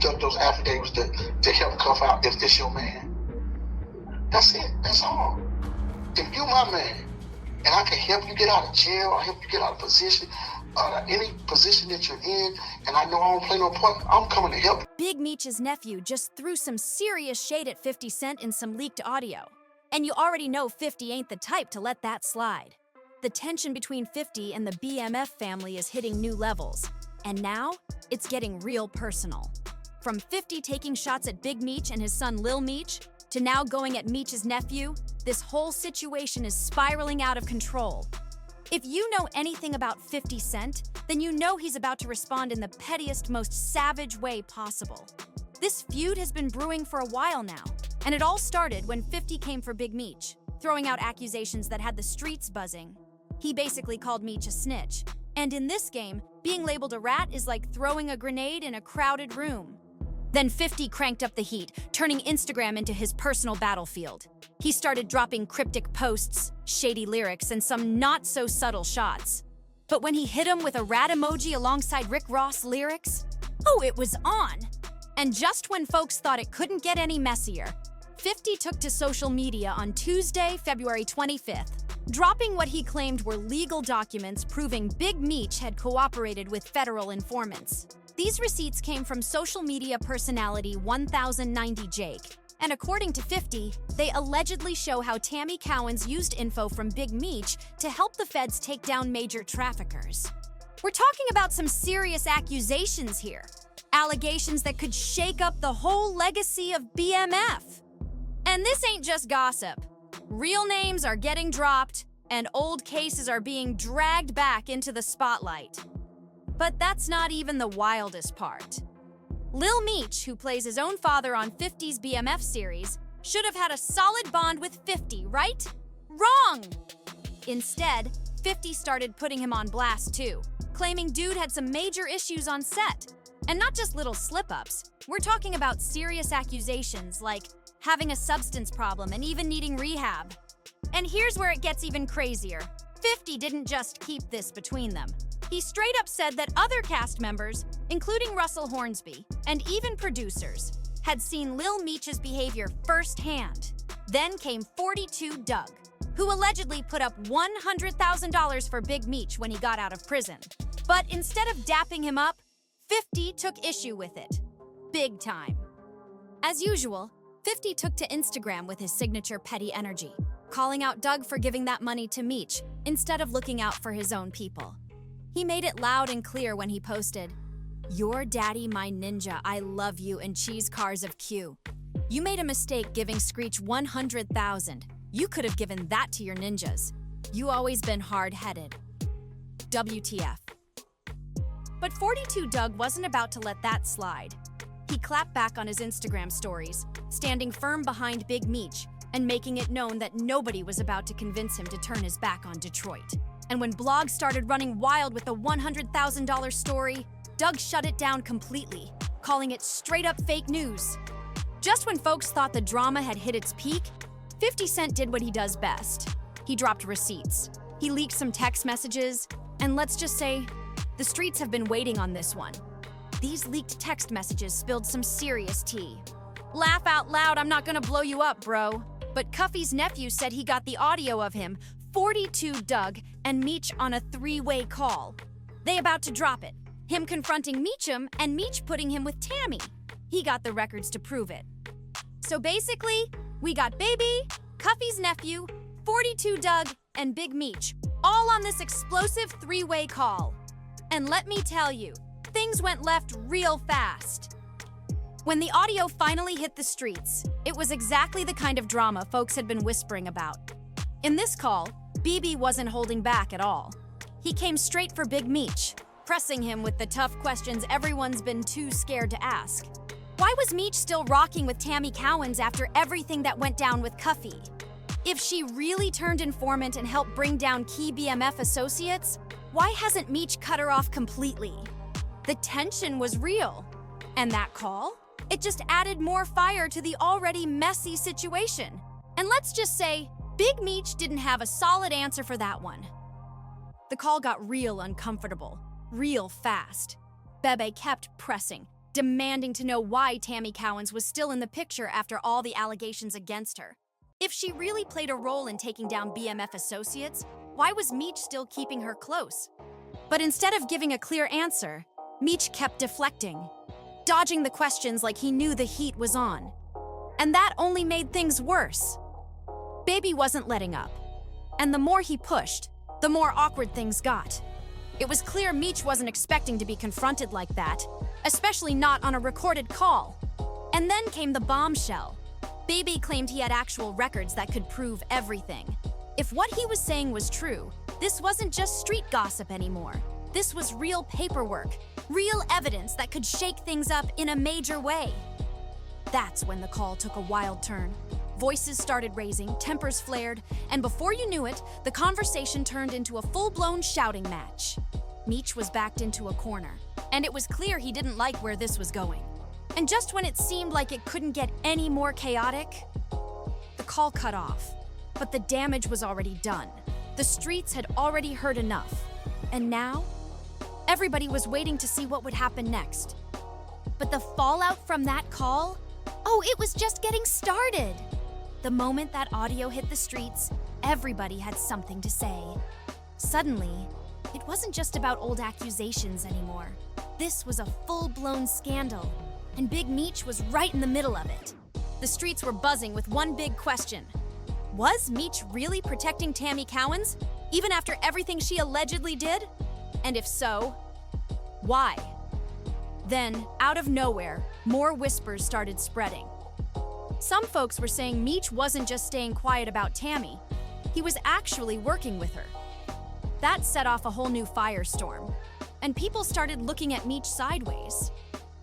up those affidavits to help cuff out if this your man. That's it. That's all. If you my man, and I can help you get out of jail, or help you get out of position, any position that you're in, and I know I don't play no part, I'm coming to help you. Big Meech's nephew just threw some serious shade at 50 Cent in some leaked audio. And you already know 50 ain't the type to let that slide. The tension between 50 and the BMF family is hitting new levels. And now, it's getting real personal. From 50 taking shots at Big Meech and his son Lil Meech, to now going at Meech's nephew, this whole situation is spiraling out of control. If you know anything about 50 Cent, then you know he's about to respond in the pettiest, most savage way possible. This feud has been brewing for a while now, and it all started when 50 came for Big Meech, throwing out accusations that had the streets buzzing. He basically called Meech a snitch, and in this game, being labeled a rat is like throwing a grenade in a crowded room. Then 50 cranked up the heat, turning Instagram into his personal battlefield. He started dropping cryptic posts, shady lyrics, and some not-so-subtle shots. But when he hit him with a rat emoji alongside Rick Ross lyrics, oh, it was on! And just when folks thought it couldn't get any messier, 50 took to social media on Tuesday, February 25th, dropping what he claimed were legal documents proving Big Meech had cooperated with federal informants. These receipts came from social media personality 1090 Jake, and according to 50, they allegedly show how Tammy Cowens used info from Big Meech to help the feds take down major traffickers. We're talking about some serious accusations here. Allegations that could shake up the whole legacy of BMF. And this ain't just gossip. Real names are getting dropped, and old cases are being dragged back into the spotlight. But that's not even the wildest part. Lil Meech, who plays his own father on 50's BMF series, should have had a solid bond with 50, right? Wrong! Instead, 50 started putting him on blast too, claiming dude had some major issues on set. And not just little slip-ups, we're talking about serious accusations like having a substance problem and even needing rehab. And here's where it gets even crazier. 50 didn't just keep this between them. He straight up said that other cast members, including Russell Hornsby, and even producers, had seen Lil Meech's behavior firsthand. Then came 42 Dugg, who allegedly put up $100,000 for Big Meech when he got out of prison. But instead of dapping him up, 50 took issue with it. Big time. As usual, 50 took to Instagram with his signature petty energy, calling out Dugg for giving that money to Meech instead of looking out for his own people. He made it loud and clear when he posted, "Your daddy, my ninja, I love you, and cheese cars of Q. You made a mistake giving Screech 100,000. You could have given that to your ninjas. You always been hard-headed. WTF." But 42 Dugg wasn't about to let that slide. He clapped back on his Instagram stories, standing firm behind Big Meech and making it known that nobody was about to convince him to turn his back on Detroit. And when blogs started running wild with the $100,000 story, Dugg shut it down completely, calling it straight-up fake news. Just when folks thought the drama had hit its peak, 50 Cent did what he does best. He dropped receipts. He leaked some text messages, and let's just say, the streets have been waiting on this one. These leaked text messages spilled some serious tea. Laugh out loud, I'm not gonna blow you up, bro. But Cuffy's nephew said he got the audio of him, 42 Dugg, and Meech on a three-way call. They about to drop it. Him confronting Meechum and Meech putting him with Tammy. He got the records to prove it. So basically, we got Baby, Cuffy's nephew, 42 Dugg, and Big Meech, all on this explosive three-way call. And let me tell you, things went left real fast. When the audio finally hit the streets, it was exactly the kind of drama folks had been whispering about. In this call, BB wasn't holding back at all. He came straight for Big Meech, pressing him with the tough questions everyone's been too scared to ask. Why was Meech still rocking with Tammy Cowens after everything that went down with Cuffy? If she really turned informant and helped bring down key BMF associates, why hasn't Meech cut her off completely? The tension was real. And that call? It just added more fire to the already messy situation. And let's just say, Big Meech didn't have a solid answer for that one. The call got real uncomfortable, real fast. Bebe kept pressing, demanding to know why Tammy Cowens was still in the picture after all the allegations against her. If she really played a role in taking down BMF associates, why was Meech still keeping her close? But instead of giving a clear answer, Meech kept deflecting, dodging the questions like he knew the heat was on. And that only made things worse. Baby wasn't letting up. And the more he pushed, the more awkward things got. It was clear Meech wasn't expecting to be confronted like that, especially not on a recorded call. And then came the bombshell. Baby claimed he had actual records that could prove everything. If what he was saying was true, this wasn't just street gossip anymore. This was real paperwork, real evidence that could shake things up in a major way. That's when the call took a wild turn. Voices started raising, tempers flared, and before you knew it, the conversation turned into a full-blown shouting match. Meech was backed into a corner, and it was clear he didn't like where this was going. And just when it seemed like it couldn't get any more chaotic, the call cut off. But the damage was already done. The streets had already heard enough. And now, everybody was waiting to see what would happen next. But the fallout from that call? Oh, it was just getting started. The moment that audio hit the streets, everybody had something to say. Suddenly, it wasn't just about old accusations anymore. This was a full-blown scandal, and Big Meech was right in the middle of it. The streets were buzzing with one big question. Was Meech really protecting Tammy Cowens, even after everything she allegedly did? And if so, why? Then, out of nowhere, more whispers started spreading. Some folks were saying Meech wasn't just staying quiet about Tammy, he was actually working with her. That set off a whole new firestorm, and people started looking at Meech sideways.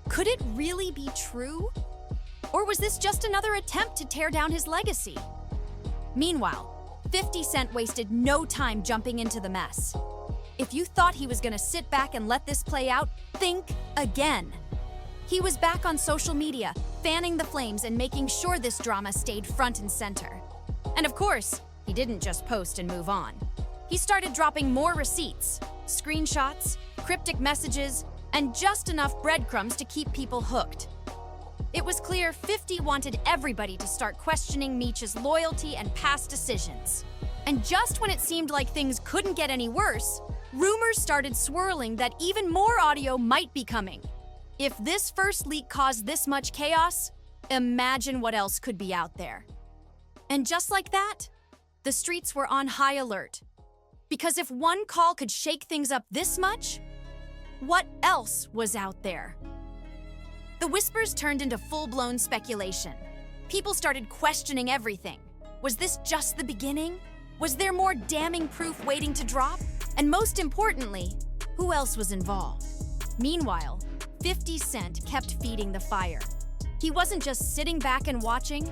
Could it really be true? Or was this just another attempt to tear down his legacy? Meanwhile, 50 Cent wasted no time jumping into the mess. If you thought he was gonna sit back and let this play out, think again. He was back on social media, fanning the flames and making sure this drama stayed front and center. And of course, he didn't just post and move on. He started dropping more receipts, screenshots, cryptic messages, and just enough breadcrumbs to keep people hooked. It was clear 50 wanted everybody to start questioning Meech's loyalty and past decisions. And just when it seemed like things couldn't get any worse, rumors started swirling that even more audio might be coming. If this first leak caused this much chaos, imagine what else could be out there. And just like that, the streets were on high alert. Because if one call could shake things up this much, what else was out there? The whispers turned into full-blown speculation. People started questioning everything. Was this just the beginning? Was there more damning proof waiting to drop? And most importantly, who else was involved? Meanwhile, 50 Cent kept feeding the fire. He wasn't just sitting back and watching,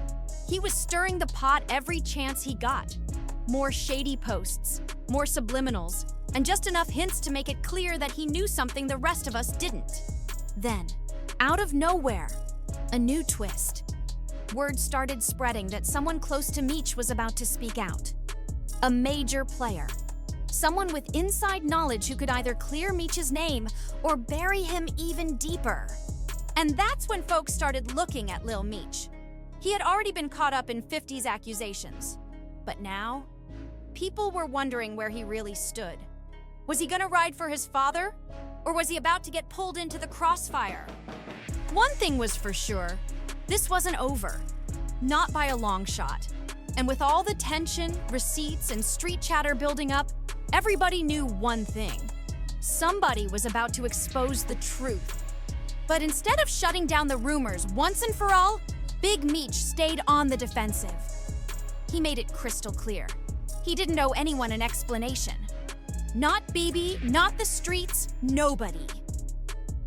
he was stirring the pot every chance he got. More shady posts, more subliminals, and just enough hints to make it clear that he knew something the rest of us didn't. Then, out of nowhere, a new twist. Word started spreading that someone close to Meech was about to speak out. A major player. Someone with inside knowledge who could either clear Meech's name or bury him even deeper. And that's when folks started looking at Lil Meech. He had already been caught up in 50's accusations. But now, people were wondering where he really stood. Was he gonna ride for his father? Or was he about to get pulled into the crossfire? One thing was for sure, this wasn't over. Not by a long shot. And with all the tension, receipts, and street chatter building up, everybody knew one thing. Somebody was about to expose the truth. But instead of shutting down the rumors once and for all, Big Meech stayed on the defensive. He made it crystal clear. He didn't owe anyone an explanation. Not BB, not the streets, nobody.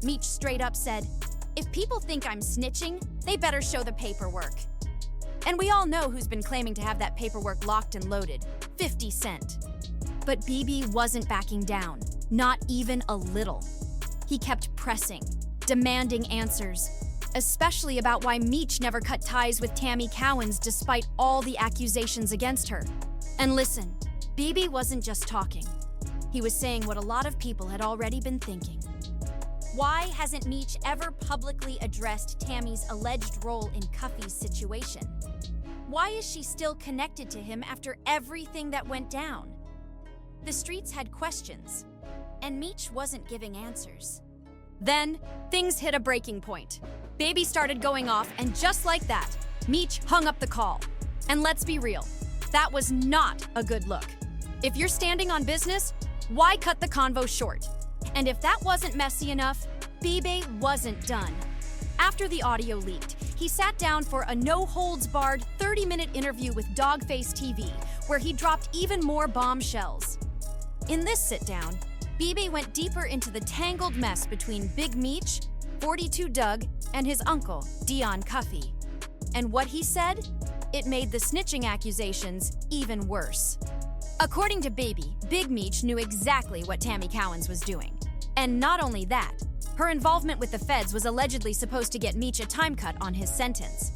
Meech straight up said, "If people think I'm snitching, they better show the paperwork." And we all know who's been claiming to have that paperwork locked and loaded, 50 Cent. But BB wasn't backing down, not even a little. He kept pressing, demanding answers, especially about why Meech never cut ties with Tammy Cowens despite all the accusations against her. And listen, BB wasn't just talking. He was saying what a lot of people had already been thinking. Why hasn't Meech ever publicly addressed Tammy's alleged role in Cuffy's situation? Why is she still connected to him after everything that went down? The streets had questions, and Meech wasn't giving answers. Then, things hit a breaking point. Baby started going off, and just like that, Meech hung up the call. And let's be real, that was not a good look. If you're standing on business, why cut the convo short? And if that wasn't messy enough, Baby wasn't done. After the audio leaked, he sat down for a no-holds-barred 30-minute interview with Dogface TV, where he dropped even more bombshells. In this sit-down, Baby went deeper into the tangled mess between Big Meech, 42 Dugg, and his uncle, Dion Cuffy. And what he said? It made the snitching accusations even worse. According to Baby, Big Meech knew exactly what Tammy Cowens was doing. And not only that, her involvement with the feds was allegedly supposed to get Meech a time cut on his sentence.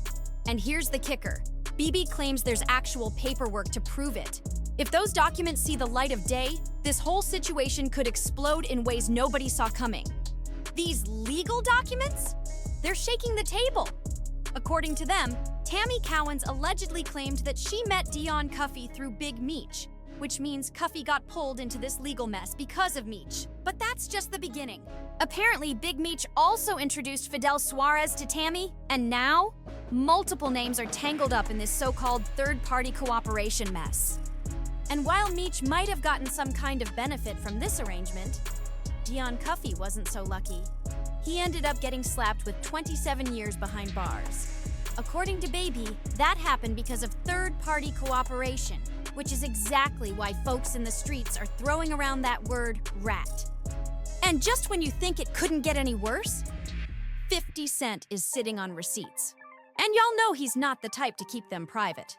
And here's the kicker. BB claims there's actual paperwork to prove it. If those documents see the light of day, this whole situation could explode in ways nobody saw coming. These legal documents? They're shaking the table. According to them, Tammy Cowens allegedly claimed that she met Dion Cuffy through Big Meech, which means Cuffy got pulled into this legal mess because of Meech. But that's just the beginning. Apparently, Big Meech also introduced Fidel Suarez to Tammy, and now, multiple names are tangled up in this so-called third-party cooperation mess. And while Meech might have gotten some kind of benefit from this arrangement, Dion Cuffy wasn't so lucky. He ended up getting slapped with 27 years behind bars. According to Baby, that happened because of third-party cooperation, which is exactly why folks in the streets are throwing around that word rat. And just when you think it couldn't get any worse, 50 Cent is sitting on receipts. And y'all know he's not the type to keep them private.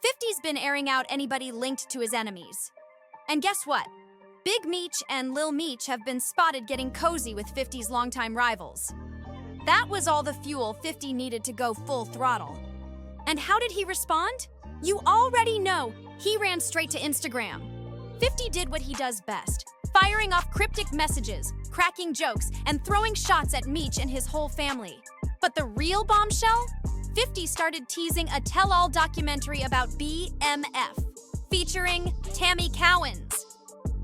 50's been airing out anybody linked to his enemies. And guess what? Big Meech and Lil Meech have been spotted getting cozy with 50's longtime rivals. That was all the fuel 50 needed to go full throttle. And how did he respond? You already know, he ran straight to Instagram. 50 did what he does best, firing off cryptic messages, cracking jokes, and throwing shots at Meech and his whole family. But the real bombshell? 50 started teasing a tell-all documentary about BMF, featuring Tammy Cowens.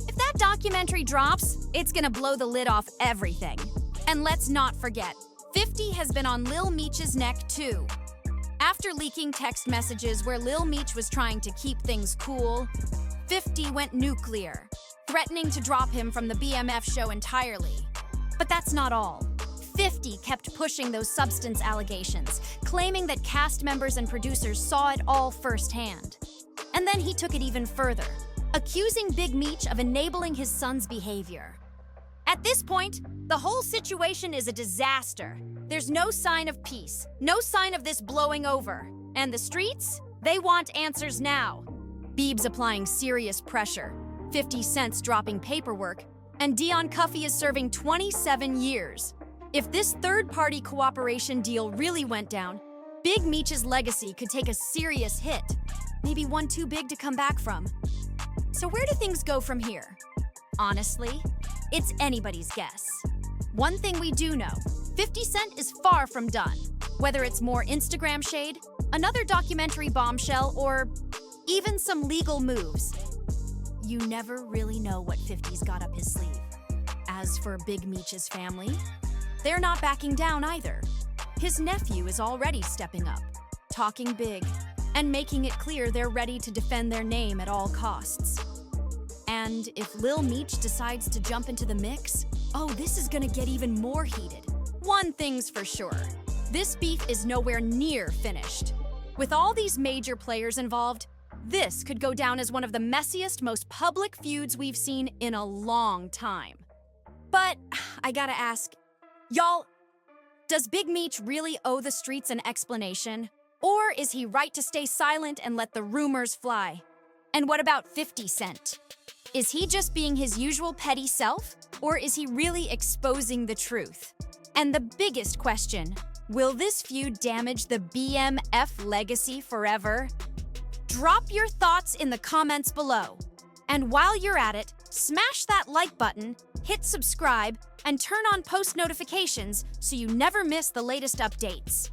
If that documentary drops, it's gonna blow the lid off everything. And let's not forget, 50 has been on Lil Meech's neck too. After leaking text messages where Lil Meech was trying to keep things cool, 50 went nuclear, threatening to drop him from the BMF show entirely. But that's not all. 50 kept pushing those substance allegations, claiming that cast members and producers saw it all firsthand. And then he took it even further, accusing Big Meech of enabling his son's behavior. At this point, the whole situation is a disaster. There's no sign of peace, no sign of this blowing over. And the streets? They want answers now. Biebs applying serious pressure, 50 Cent's dropping paperwork, and Dion Cuffy is serving 27 years. If this third-party cooperation deal really went down, Big Meech's legacy could take a serious hit, maybe one too big to come back from. So where do things go from here? Honestly, it's anybody's guess. One thing we do know, 50 Cent is far from done. Whether it's more Instagram shade, another documentary bombshell, or even some legal moves. You never really know what 50's got up his sleeve. As for Big Meech's family, they're not backing down either. His nephew is already stepping up, talking big, and making it clear they're ready to defend their name at all costs. And if Lil Meech decides to jump into the mix, oh, this is gonna get even more heated. One thing's for sure, this beef is nowhere near finished. With all these major players involved, this could go down as one of the messiest, most public feuds we've seen in a long time. But I gotta ask, y'all, does Big Meech really owe the streets an explanation? Or is he right to stay silent and let the rumors fly? And what about 50 Cent? Is he just being his usual petty self? Or is he really exposing the truth? And the biggest question, will this feud damage the BMF legacy forever? Drop your thoughts in the comments below. And while you're at it, smash that like button, hit subscribe, and turn on post notifications so you never miss the latest updates.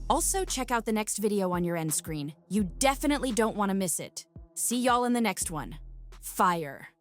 Also, check out the next video on your end screen. You definitely don't want to miss it. See y'all in the next one. Fire.